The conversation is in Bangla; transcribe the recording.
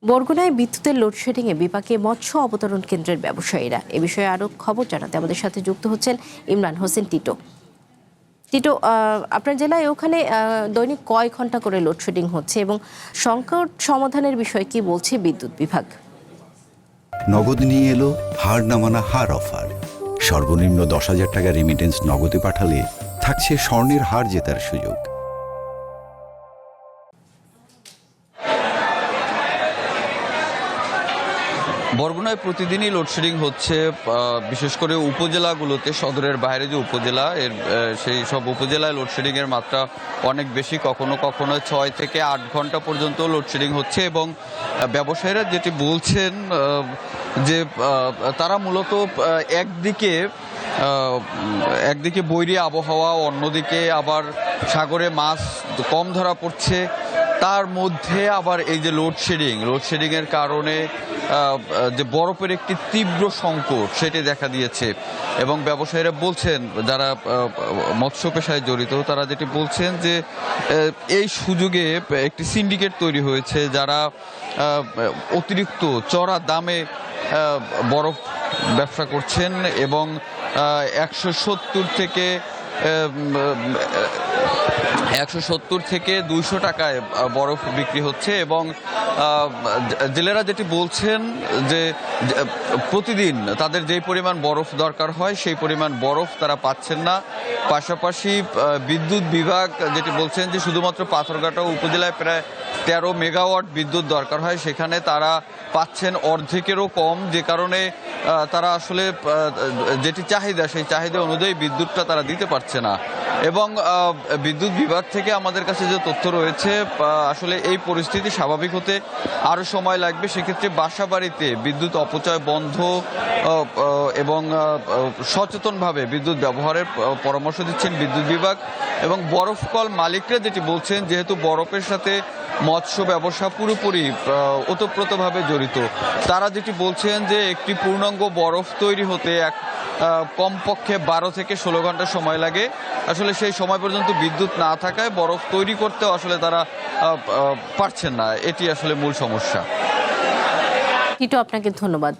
বরগুনায় বিদ্যুতের লোডশেডিংয়ে বিপাকে মৎস্য অবতরণ কেন্দ্রের ব্যবসায়ীরা। এ বিষয়ে আরো খবর জানাতে আমাদের সাথে যুক্ত হচ্ছেন ইমরান হোসেন টিটো। আপনার জেলায় ওখানে দৈনিক কয় ঘন্টা করে লোডশেডিং হচ্ছে এবং সংকট সমাধানের বিষয়ে কি বলছে বিদ্যুৎ বিভাগ? নগদ নিয়ে এলো হার না মানা হার অফার। সর্বনিম্ন 10,000 টাকা রেমিটেন্স নগদে পাঠালে থাকছে স্বর্ণের হার জেতার সুযোগ। বরগুনায় প্রতিদিনই লোডশেডিং হচ্ছে, বিশেষ করে উপজেলাগুলোতে। সদরের বাইরে যে উপজেলা সেই সব উপজেলায় লোডশেডিংয়ের মাত্রা অনেক বেশি। কখনো কখনো 6 থেকে 8 ঘন্টা পর্যন্ত লোডশেডিং হচ্ছে এবং ব্যবসায়ীরা যেটি বলছেন যে তারা মূলত একদিকে বৈরী আবহাওয়া, অন্যদিকে আবার সাগরে মাছ কম ধরা পড়ছে, তার মধ্যে আবার এই যে লোডশেডিংয়ের কারণে যে বরফের একটি তীব্র সংকট সেটি দেখা দিয়েছে। এবং ব্যবসায়ীরা বলছেন, যারা মৎস্য পেশায় জড়িত, তারা যেটি বলছেন যে এই সুযোগে একটি সিন্ডিকেট তৈরি হয়েছে, যারা অতিরিক্ত চড়া দামে বরফ ব্যবসা করছেন এবং 170 থেকে 200 টাকায় বরফ বিক্রি হচ্ছে। এবং জেলেরা যেটি বলছেন যে প্রতিদিন তাদের যেই পরিমাণ বরফ দরকার হয় সেই পরিমাণ বরফ তারা পাচ্ছেন না। পাশাপাশি বিদ্যুৎ বিভাগ যেটি বলছেন যে শুধুমাত্র পাথরঘাটা উপজেলায় প্রায় 13 মেগাওয়াট বিদ্যুৎ দরকার হয়, সেখানে তারা পাচ্ছেন অর্ধেকেরও কম, যে কারণে তারা আসলে যেটি চাহিদা সেই চাহিদা অনুযায়ী বিদ্যুৎটা তারা দিতে পারছে না। এবং বিদ্যুৎ বিভাগ থেকে আমাদের কাছে যে তথ্য রয়েছে, আসলে এই পরিস্থিতি স্বাভাবিক হতে আরও সময় লাগবে। সেক্ষেত্রে বাসাবাড়িতে বিদ্যুৎ অপচয় বন্ধ এবং সচেতনভাবে বিদ্যুৎ ব্যবহারের পরামর্শ দিচ্ছেন বিদ্যুৎ বিভাগ। এবং বরফ কল মালিকরা যেটি বলছেন, যেহেতু বরফের সাথে মৎস্য ব্যবসা পুরোপুরি ওতপ্রোতভাবে জড়িত, তারা যেটি বলছেন যে একটি পূর্ণাঙ্গ বরফ তৈরি হতে কমপক্ষে 12 থেকে 16 ঘন্টা সময় লাগে। আসলে সেই সময় পর্যন্ত বিদ্যুৎ না থাকায় বরফ তৈরি করতেও আসলে তারা পারছেন না। এটি আসলে মূল সমস্যা। টিটো, আপনাকে ধন্যবাদ।